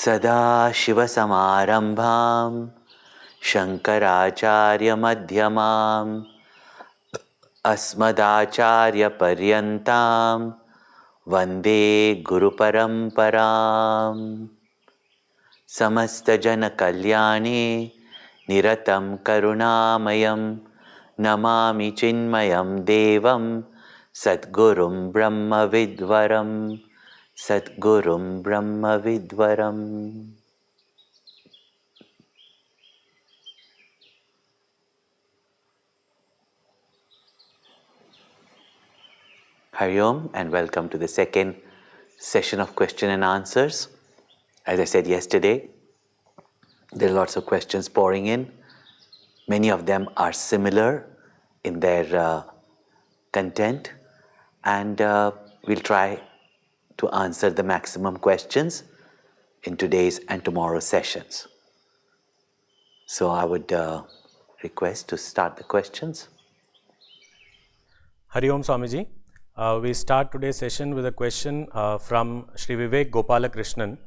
Sadashivasamarambham Shankaracharya madhyamam Asmadacharya paryantam Vande Guru Paramparam. Samasta Jana Kalyani Niratam Karunamayam Namami Chinmayam Devam Satgurum Brahma Vidvaram Satgurum Brahma Vidvaram. Hari Om and welcome to the second session of question and answers. As I said yesterday, there are lots of questions pouring in. Many of them are similar in their content, and we'll try to answer the maximum questions in today's and tomorrow's sessions. So I would request to start the questions. Hari Om Swamiji. We start today's session with a question from Sri Vivek Gopalakrishnan.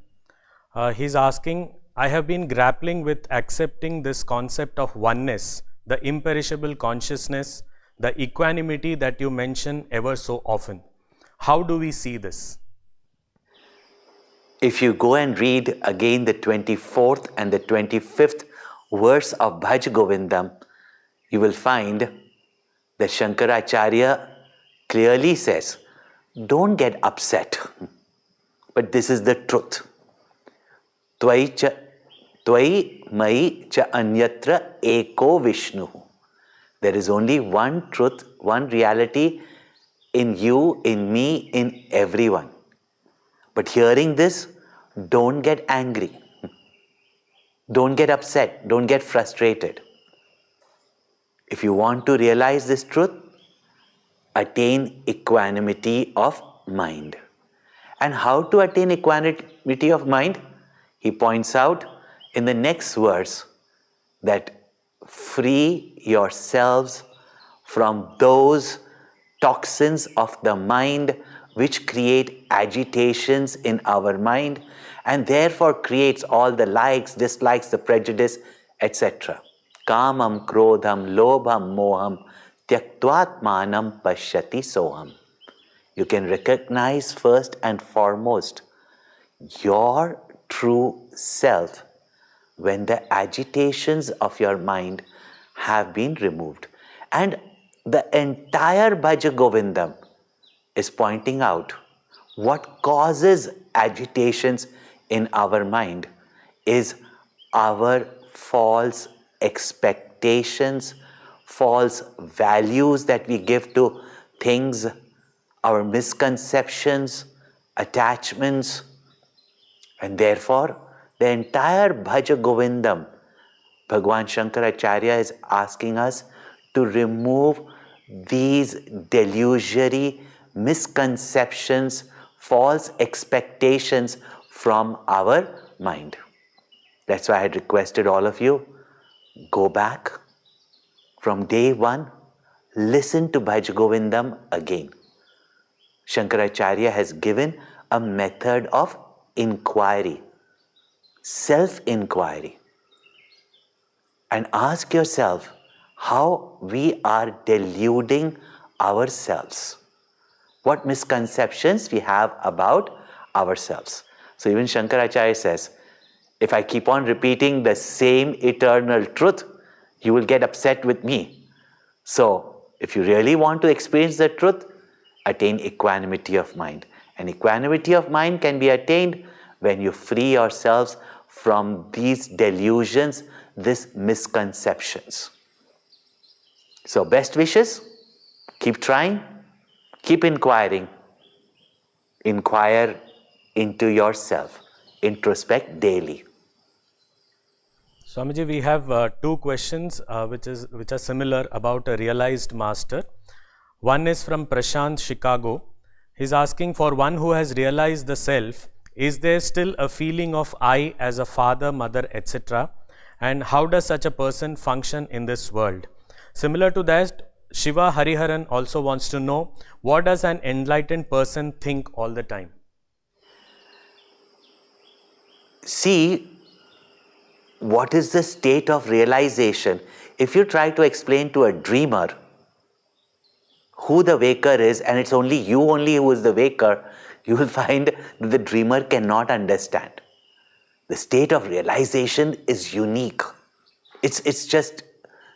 He's asking, I have been grappling with accepting this concept of oneness, the imperishable consciousness, the equanimity that you mention ever so often. How do we see this? If you go and read again the 24th and the 25th verse of Bhaja Govindam, you will find that Shankaracharya clearly says, don't get upset, but this is the truth. Tvai mai cha anyatra eko Vishnu. There is only one truth, one reality in you, in me, in everyone. But hearing this, don't get angry. Don't get upset. Don't get frustrated. If you want to realize this truth, attain equanimity of mind. And how to attain equanimity of mind? He points out in the next verse that free yourselves from those toxins of the mind which create agitations in our mind and therefore creates all the likes, dislikes, the prejudice, etc. Kamam, krodham, lobham, moham, tyaktvatmanam pashyati soham. You can recognize first and foremost your true self when the agitations of your mind have been removed. And the entire Bhaja Govindam is pointing out what causes agitations in our mind is our false expectations, false values that we give to things, our misconceptions, attachments, and therefore the entire Bhaja Govindam, Bhagwan Shankaracharya is asking us to remove these delusory misconceptions, false expectations from our mind. That's why I had requested all of you, go back from day one, listen to Bhaja Govindam again. Shankaracharya has given a method of inquiry, self-inquiry, and ask yourself how we are deluding ourselves, what misconceptions we have about ourselves. So even Shankaracharya says, if I keep on repeating the same eternal truth, you will get upset with me. So if you really want to experience the truth, attain equanimity of mind. And equanimity of mind can be attained when you free yourselves from these delusions, these misconceptions. So best wishes, keep trying, keep inquiring. Inquire into yourself, introspect daily. Swamiji, we have two questions which are similar about a realized master. One is from Prashant, Chicago. He's asking, for one who has realized the self, is there still a feeling of I as a father, mother, etc.? And how does such a person function in this world? Similar to that, Shiva Hariharan also wants to know, what does an enlightened person think all the time? see what is the state of realization. If you try to explain to a dreamer who the waker is, and it's only you only who is the waker, you will find that the dreamer cannot understand. The state of realization is unique. It's just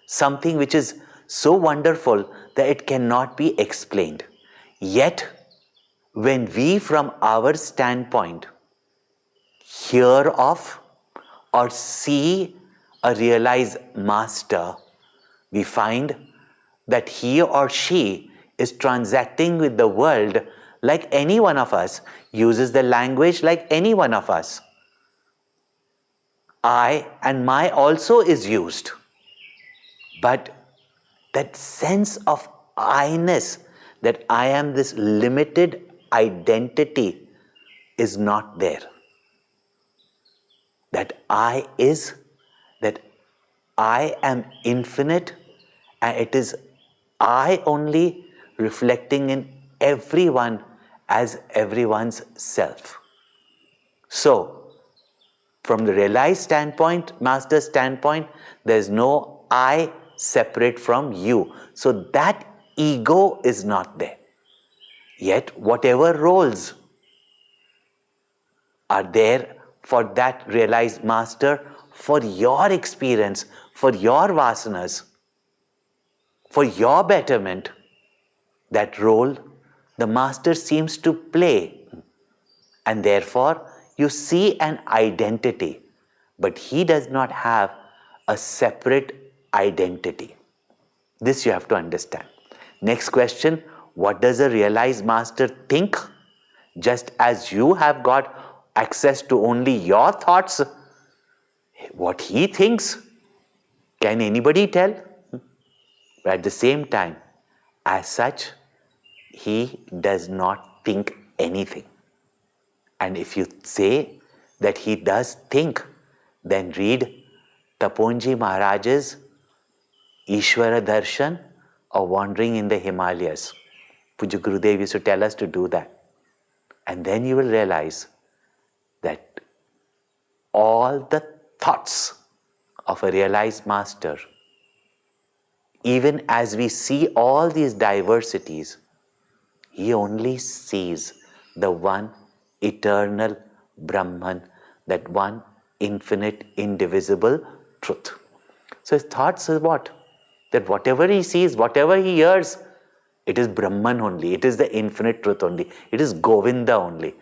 something which is so wonderful that it cannot be explained. Yet, when we from our standpoint hear of or see a realized master, we find that he or she is transacting with the world like any one of us, uses the language like any one of us. I and my also is used. But that sense of I-ness, that I am this limited identity, is not there. That I is, that I am infinite, and it is I only reflecting in everyone as everyone's self. So, from the realized standpoint, master's standpoint, there is no I separate from you. So that ego is not there. Yet, whatever roles are there for that realized master, for your experience, for your vasanas, for your betterment, that role the master seems to play. And therefore, you see an identity, but he does not have a separate identity. This you have to understand. Next question, what does a realized master think? Just as you have got access to only your thoughts, what he thinks, can anybody tell? But at the same time, as such, he does not think anything. And if you say that he does think, then read Taponji Maharaj's Ishvara Darshan or Wandering in the Himalayas. Puja Gurudev used to tell us to do that. And then you will realize that all the thoughts of a realized master, even as we see all these diversities, he only sees the one eternal Brahman, that one infinite, indivisible truth. So his thoughts is what? That whatever he sees, whatever he hears, it is Brahman only, it is the infinite truth only, it is Govinda only.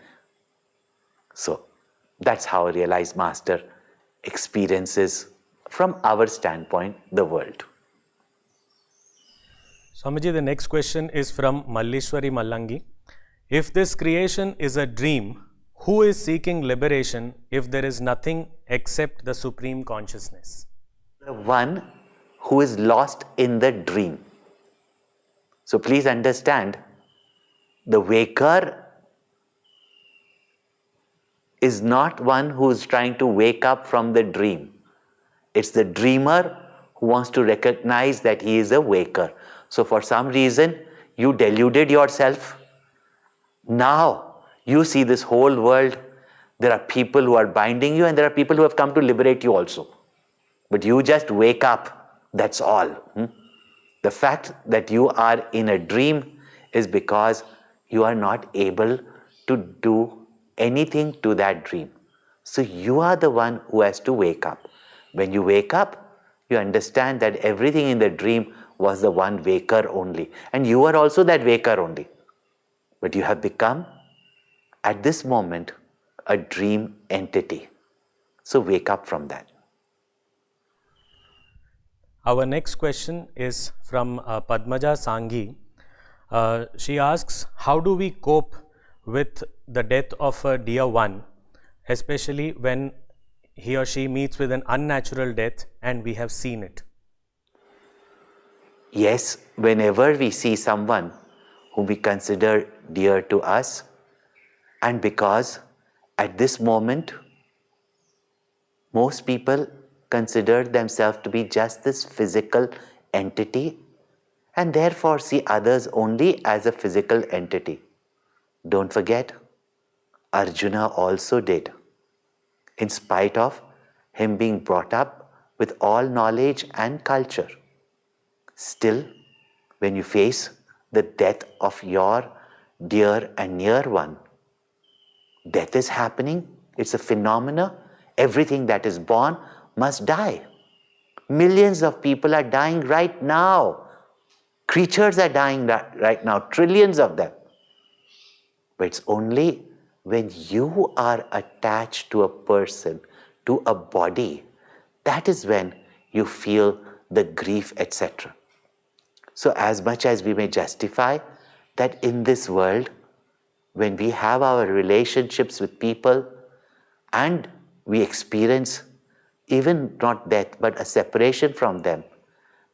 So that's how a realized master experiences, from our standpoint, the world. Swamiji, the next question is from Mallishwari Mallangi. If this creation is a dream, who is seeking liberation if there is nothing except the Supreme Consciousness? The one who is lost in the dream. So please understand, the waker is not one who is trying to wake up from the dream. It's the dreamer who wants to recognize that he is a waker. So for some reason, you deluded yourself. Now you see this whole world. There are people who are binding you, and there are people who have come to liberate you also. But you just wake up, that's all. The fact that you are in a dream is because you are not able to do anything to that dream. So you are the one who has to wake up. When you wake up, you understand that everything in the dream was the one waker only. And you are also that waker only. But you have become, at this moment, a dream entity. So wake up from that. Our next question is from Padmaja Sanghi. She asks, how do we cope with the death of a dear one, especially when he or she meets with an unnatural death and we have seen it? Yes, whenever we see someone whom we consider dear to us, and because at this moment, most people consider themselves to be just this physical entity, and therefore see others only as a physical entity. Don't forget, Arjuna also did. in spite of him being brought up with all knowledge and culture. Still, when you face the death of your dear and near one, death is happening, it's a phenomena. Everything that is born must die. Millions of people are dying right now. Creatures are dying right now, trillions of them. But it's only when you are attached to a person, to a body, that is when you feel the grief, etc. So as much as we may justify that in this world, when we have our relationships with people and we experience even not death but a separation from them,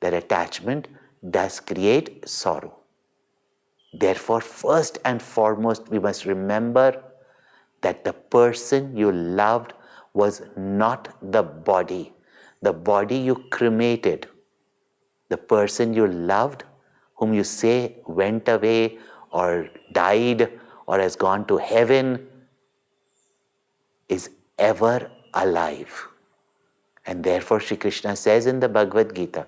their attachment does create sorrow. Therefore, first and foremost, we must remember that the person you loved was not the body you cremated. The person you loved, whom you say went away or died or has gone to heaven, is ever alive. And therefore Shri Krishna says in the Bhagavad Gita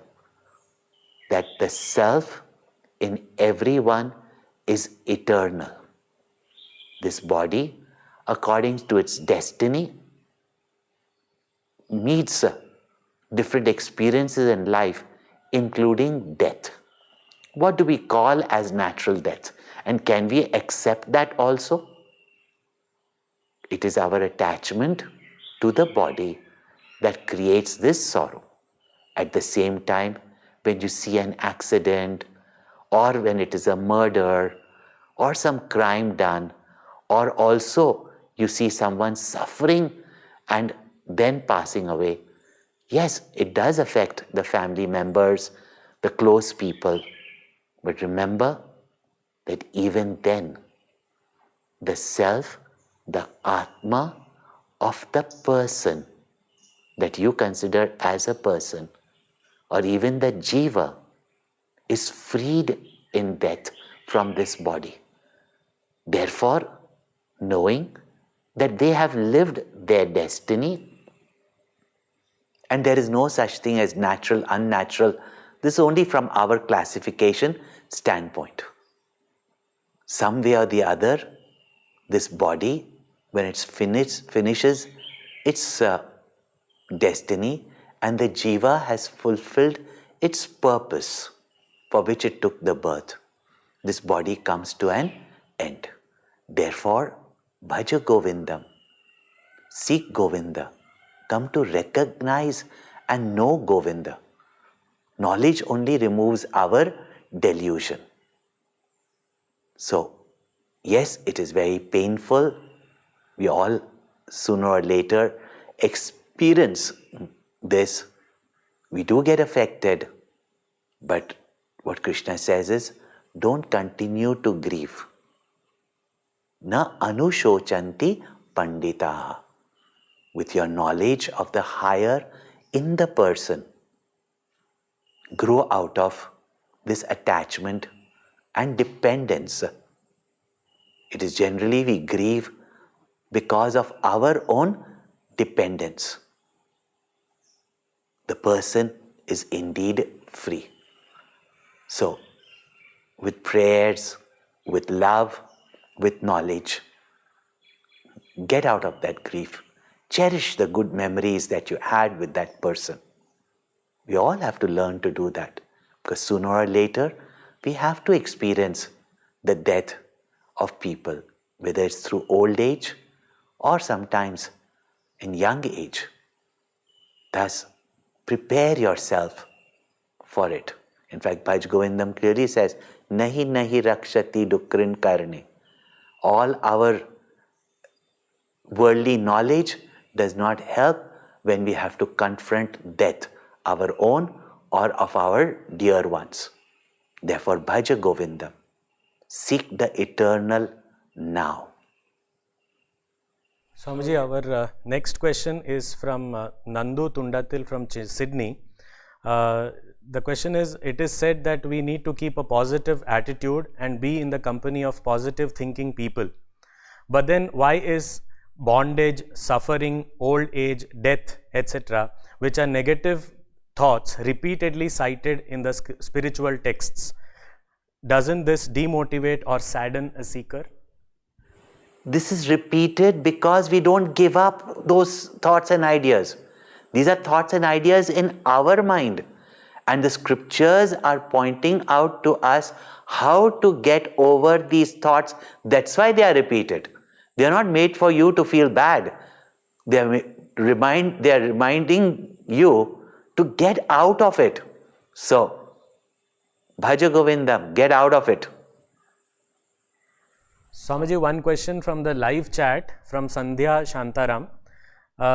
that the self in everyone is eternal. This body, according to its destiny, meets different experiences in life, including death. What do we call as natural death? And can we accept that also? It is our attachment to the body that creates this sorrow. At the same time, when you see an accident, or when it is a murder, or some crime done, or also you see someone suffering and then passing away, yes, it does affect the family members, the close people. But remember that even then, the self, the Atma of the person that you consider as a person, or even the Jiva, is freed in death from this body. Therefore, knowing that they have lived their destiny and there is no such thing as natural, unnatural, this is only from our classification standpoint. Some way or the other, this body, when it finishes its destiny and the Jiva has fulfilled its purpose for which it took the birth, this body comes to an end. Therefore, Bhaja Govindam, seek Govinda, come to recognize and know Govinda. Knowledge only removes our delusion. So, yes, it is very painful. We all sooner or later experience this. We do get affected. But what Krishna says is, don't continue to grieve. Na anushochanti panditaha. With your knowledge of the higher in the person, grow out of this attachment and dependence. It is generally we grieve because of our own dependence. The person is indeed free. So, with prayers, with love, with knowledge, get out of that grief. Cherish the good memories that you had with that person. We all have to learn to do that, because sooner or later we have to experience the death of people, whether it's through old age or sometimes in young age. Thus, prepare yourself for it. In fact, Bhaja Govindam clearly says, Nahi nahi rakshati dukrin karne. All our worldly knowledge does not help when we have to confront death, our own or of our dear ones. Therefore, Bhaja Govindam, seek the eternal now. Swamiji, our next question is from Nandu Tundatil from Sydney. The question is, it is said that we need to keep a positive attitude and be in the company of positive thinking people. But then why is bondage, suffering, old age, death, etc., which are negative thoughts repeatedly cited in the spiritual texts. Doesn't this demotivate or sadden a seeker? This is repeated because we don't give up those thoughts and ideas. These are thoughts and ideas in our mind. And the scriptures are pointing out to us how to get over these thoughts. That's why they are repeated. They are not made for you to feel bad. They are reminding you to get out of it. So, Bhaja Govindam, get out of it. Swamiji, one question from the live chat from Sandhya Shantaram.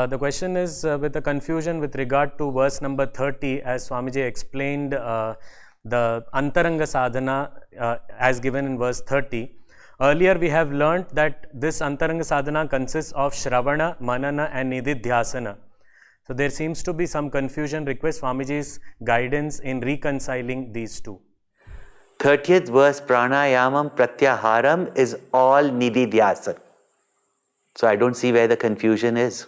The question is with a confusion with regard to verse number 30, as Swamiji explained the Antaranga Sadhana as given in verse 30. Earlier we have learnt that this Antaranga Sadhana consists of Shravana, Manana and Nididhyasana. So there seems to be some confusion. Request Swamiji's guidance in reconciling these two. 30th verse, pranayamam pratyaharam, is all nididhyasana. So I don't see where the confusion is.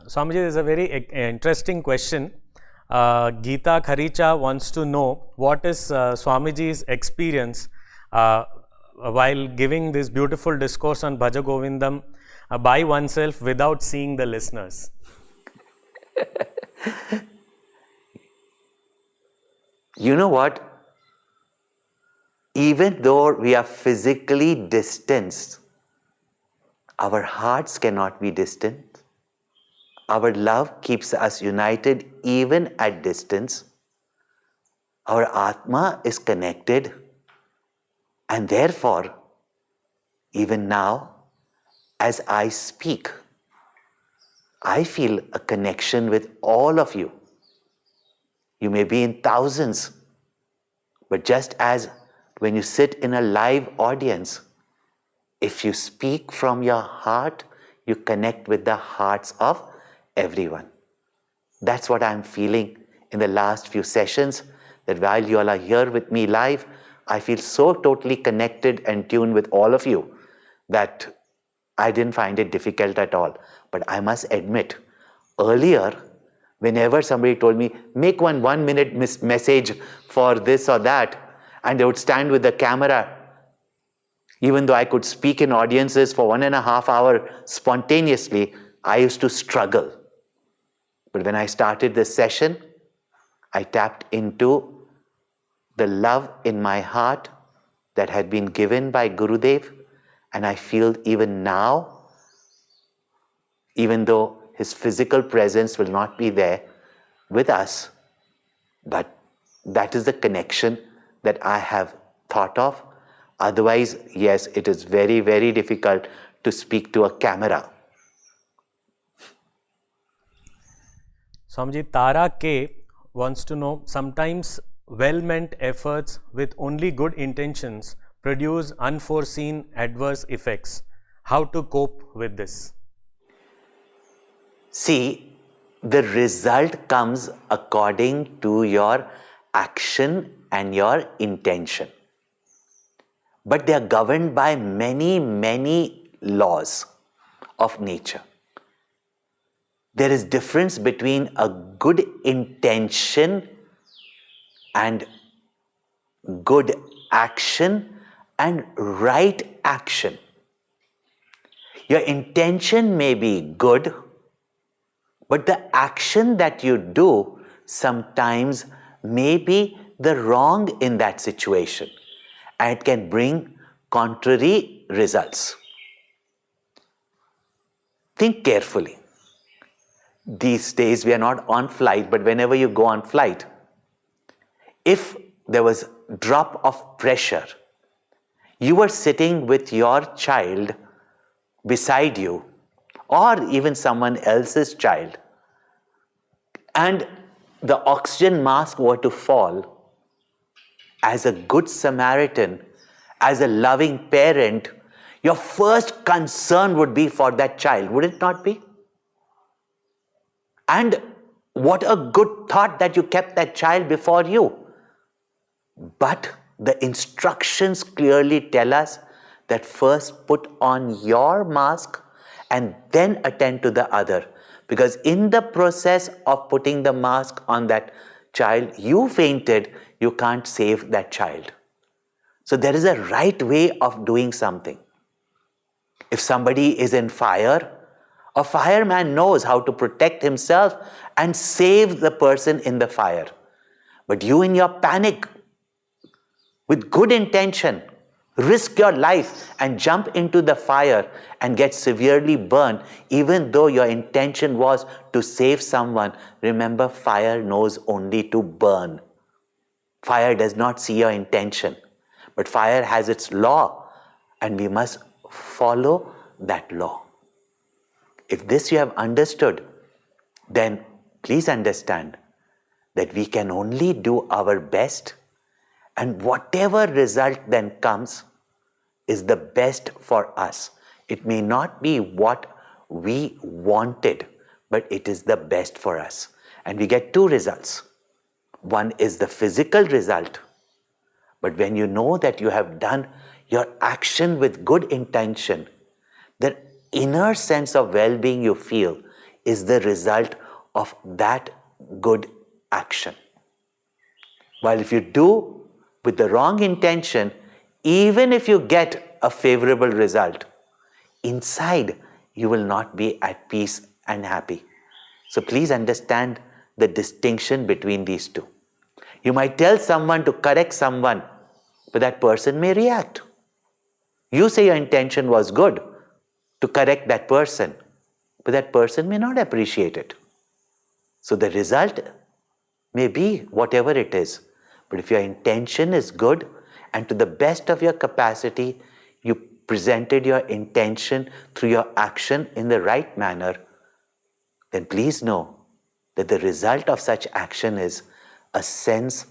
Swamiji, there is a very interesting question. Geeta Kharicha wants to know what is Swamiji's experience while giving this beautiful discourse on Bhaja Govindam by oneself without seeing the listeners. You know what? Even though we are physically distanced, our hearts cannot be distant. Our love keeps us united even at distance. Our Atma is connected. And therefore, even now, as I speak, I feel a connection with all of you. You may be in thousands, but just as when you sit in a live audience, if you speak from your heart, you connect with the hearts of everyone. That's what I'm feeling in the last few sessions, that while you all are here with me live, I feel so totally connected and tuned with all of you that I didn't find it difficult at all. But I must admit, earlier, whenever somebody told me, make one 1 minute message for this or that, and they would stand with the camera, even though I could speak in audiences for 1.5 hours spontaneously, I used to struggle. But when I started this session, I tapped into the love in my heart that had been given by Gurudev, and I feel even now, even though his physical presence will not be there with us, but that is the connection that I have thought of. Otherwise, yes, it is very, very difficult to speak to a camera. Swamiji, Tara K wants to know, sometimes well-meant efforts with only good intentions produce unforeseen adverse effects. How to cope with this? See, the result comes according to your action and your intention. But they are governed by many, many laws of nature. There is difference between a good intention and good action and right action. Your intention may be good, but the action that you do sometimes may be the wrong in that situation, and it can bring contrary results. Think carefully. These days we are not on flight, but whenever you go on flight, if there was drop of pressure, you were sitting with your child beside you, or even someone else's child, and the oxygen mask were to fall, as a good Samaritan, as a loving parent, your first concern would be for that child, would it not be? And what a good thought that you kept that child before you. But the instructions clearly tell us that first put on your mask and then attend to the other. Because in the process of putting the mask on that child, you fainted, you can't save that child. So there is a right way of doing something. If somebody is in fire, a fireman knows how to protect himself and save the person in the fire. But you in your panic, with good intention, risk your life and jump into the fire and get severely burned, even though your intention was to save someone. Remember, fire knows only to burn. Fire does not see your intention, but fire has its law, and we must follow that law. If this you have understood, then please understand that we can only do our best, and whatever result then comes is the best for us. It may not be what we wanted, but it is the best for us. And we get two results. One is the physical result, but when you know that you have done your action with good intention, the inner sense of well-being you feel is the result of that good action. While if you do with the wrong intention, even if you get a favorable result, inside you will not be at peace and happy. So please understand the distinction between these two. You might tell someone to correct someone, but that person may react. You say your intention was good to correct that person, but that person may not appreciate it. So the result may be whatever it is. But if your intention is good and to the best of your capacity, you presented your intention through your action in the right manner, then please know that the result of such action is a sense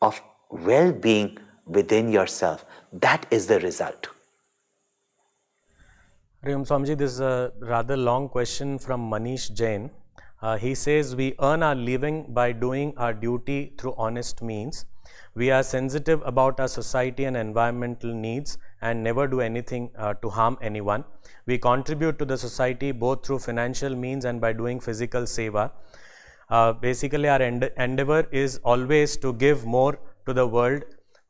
of well-being within yourself. That is the result. Hariom Swamiji, this is a rather long question from Manish Jain. He says, we earn our living by doing our duty through honest means. We are sensitive about our society and environmental needs and never do anything to harm anyone. We contribute to the society both through financial means and by doing physical seva. Basically, our endeavor is always to give more to the world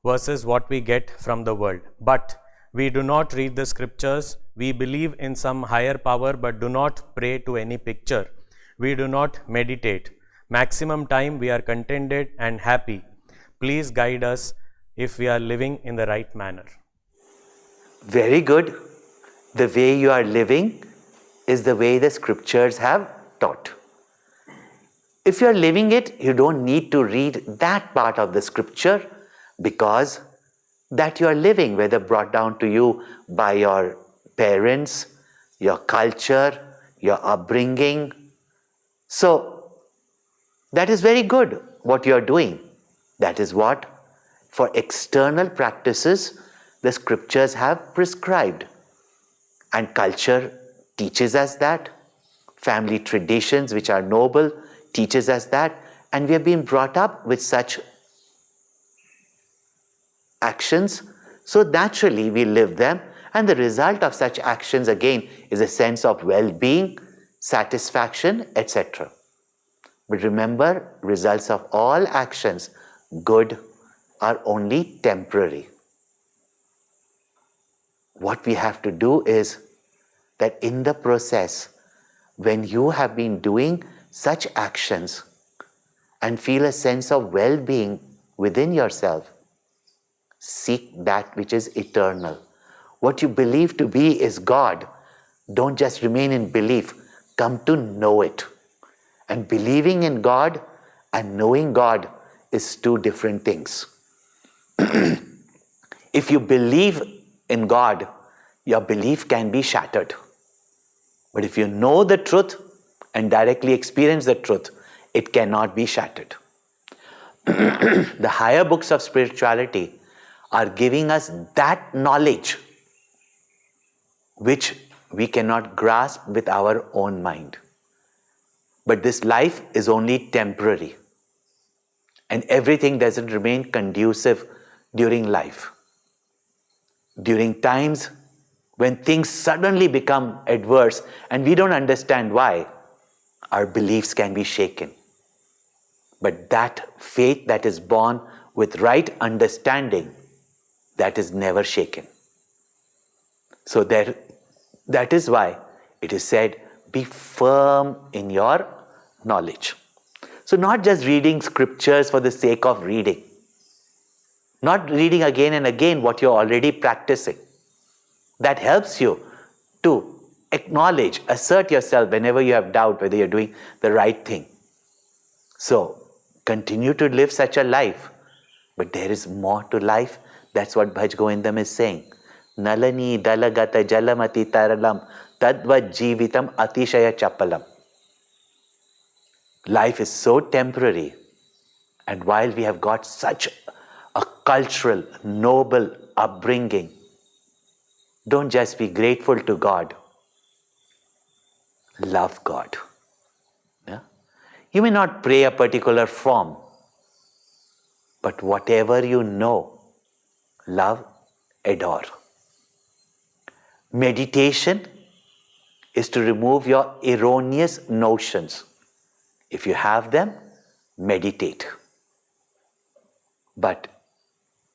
versus what we get from the world. But we do not read the scriptures. We believe in some higher power but do not pray to any picture. We do not meditate. Maximum time we are contented and happy. Please guide us if we are living in the right manner. Very good. The way you are living is the way the scriptures have taught. If you are living it, you don't need to read that part of the scripture, because that you are living, whether brought down to you by your parents, your culture, your upbringing. So that is very good what you are doing. That is what, for external practices, the scriptures have prescribed. And culture teaches us that. Family traditions, which are noble, teaches us that. And we have been brought up with such actions. So naturally we live them. And the result of such actions again is a sense of well-being, satisfaction, etc. But remember, results of all actions, good, are only temporary. What we have to do is that in the process, when you have been doing such actions and feel a sense of well-being within yourself, seek that which is eternal. What you believe to be is God. Don't just remain in belief, come to know it. And believing in God and knowing God is two different things. If you believe in God, your belief can be shattered. But if you know the truth and directly experience the truth, it cannot be shattered. The higher books of spirituality are giving us that knowledge which we cannot grasp with our own mind. But this life is only temporary, and everything doesn't remain conducive during life. During times when things suddenly become adverse and we don't understand why, our beliefs can be shaken. But that faith that is born with right understanding, that is never shaken. So that is why it is said, be firm in your knowledge. So not just reading scriptures for the sake of reading. Not reading again and again what you're already practicing. That helps you to acknowledge, assert yourself whenever you have doubt whether you're doing the right thing. So continue to live such a life. But there is more to life. That's what Bhaja Govindam is saying. Nalani dalagata jalamati taralam tadvat jivitam atishaya chapalam. Life is so temporary. And while we have got such a cultural, noble upbringing, don't just be grateful to God. Love God. Yeah? You may not pray a particular form, but whatever you know, love, adore. Meditation is to remove your erroneous notions. If you have them, meditate. But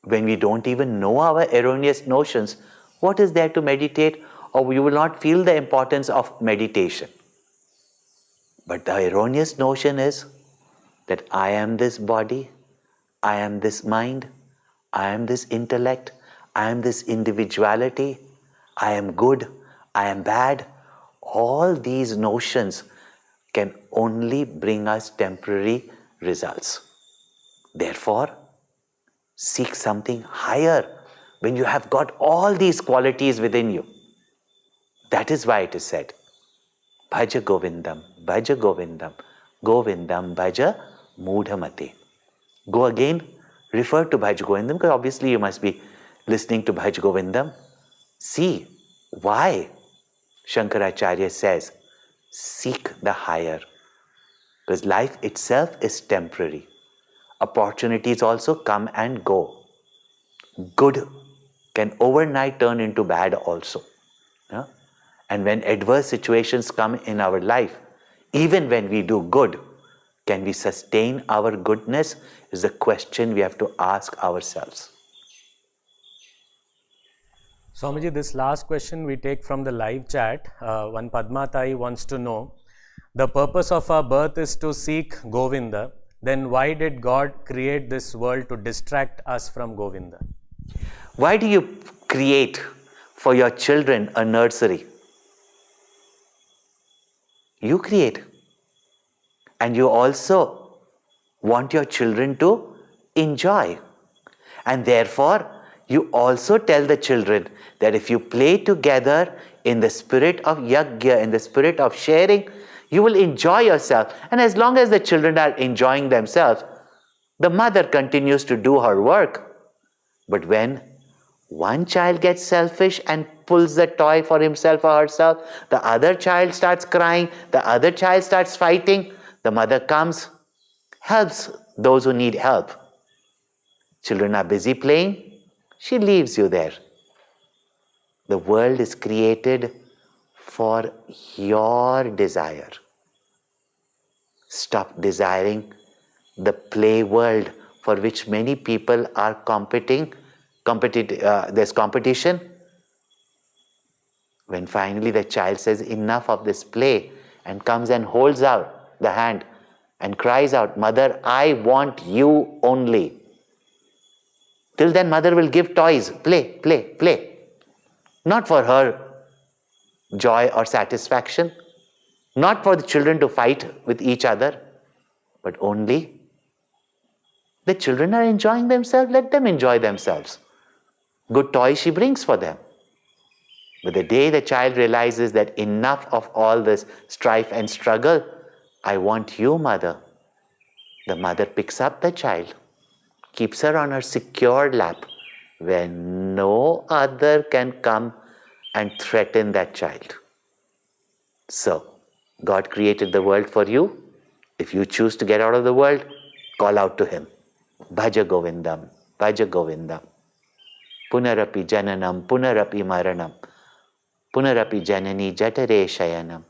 when we don't even know our erroneous notions, what is there to meditate? Or you will not feel the importance of meditation. But the erroneous notion is that I am this body, I am this mind, I am this intellect, I am this individuality, I am good, I am bad. All these notions can only bring us temporary results. Therefore, seek something higher when you have got all these qualities within you. That is why it is said, Bhaja Govindam, Bhaja Govindam, Govindam Bhaja Mudhamate. Go again, refer to Bhaja Govindam, because obviously you must be listening to Bhaja Govindam. See why Shankaracharya says, seek the higher. Because life itself is temporary. Opportunities also come and go. Good can overnight turn into bad also. Yeah? And when adverse situations come in our life, even when we do good, can we sustain our goodness is the question we have to ask ourselves. Swamiji, this last question we take from the live chat. One Padmatai wants to know, the purpose of our birth is to seek Govinda. Then why did God create this world to distract us from Govinda? Why do you create for your children a nursery? You create. And you also want your children to enjoy. And therefore, you also tell the children that if you play together in the spirit of yajna, in the spirit of sharing, you will enjoy yourself. And as long as the children are enjoying themselves, the mother continues to do her work. But when one child gets selfish and pulls the toy for himself or herself, the other child starts crying, the other child starts fighting, the mother comes, helps those who need help. Children are busy playing, she leaves you there. The world is created for your desire. Stop desiring the play world for which many people are competing. There's competition. When finally the child says enough of this play and comes and holds out the hand and cries out, Mother, I want you only. Till then, mother will give toys, play, play, play. Not for her joy or satisfaction, not for the children to fight with each other, but only the children are enjoying themselves, let them enjoy themselves. Good toys she brings for them. But the day the child realizes that enough of all this strife and struggle, I want you, mother. The mother picks up the child, keeps her on her secure lap, where no other can come and threaten that child. So, God created the world for you. If you choose to get out of the world, call out to Him. Bhaja Govindam, Bhaja Govindam. Punarapi jananam, punarapi maranam, punarapi janani jatare shayanam,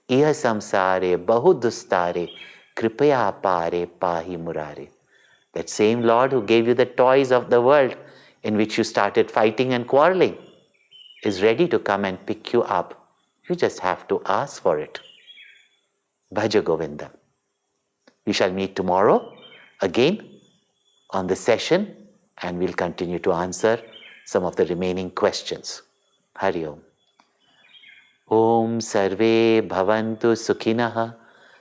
iha samsare bahudustare, kripaya pare pahi murare. That same Lord who gave you the toys of the world in which you started fighting and quarreling is ready to come and pick you up. You just have to ask for it. Bhaja Govindam. We shall meet tomorrow again on this session and we'll continue to answer some of the remaining questions. Hari Om. Om Sarve Bhavantu Sukhinah,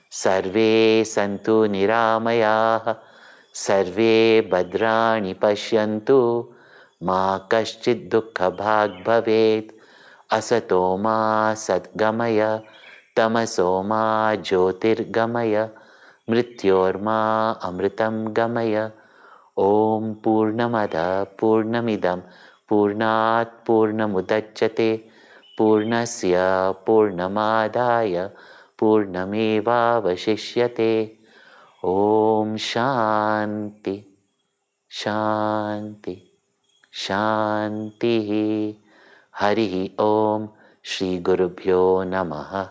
Sarve Santu Niramayaha, Sarve Bhadrani Pashyantu, Ma Kaschid Dukkha Bhag Bhavet, Asato Ma Satgamaya, Tamaso Ma Jyotirgamaya, Mrityorma Amritam Gamaya. Om Purnamada Purnamidam Purnat Purnamudachyate Purnasya Purnamadaya Purnameva Vashishyate. Om Shanti Shanti Shanti. Harihi Om. Shri Gurubhyo Namaha.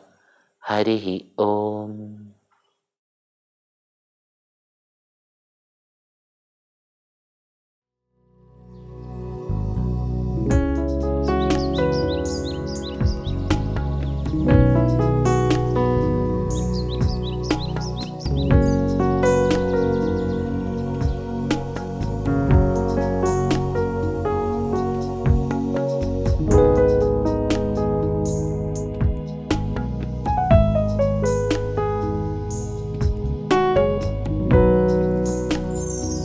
Harihi Om.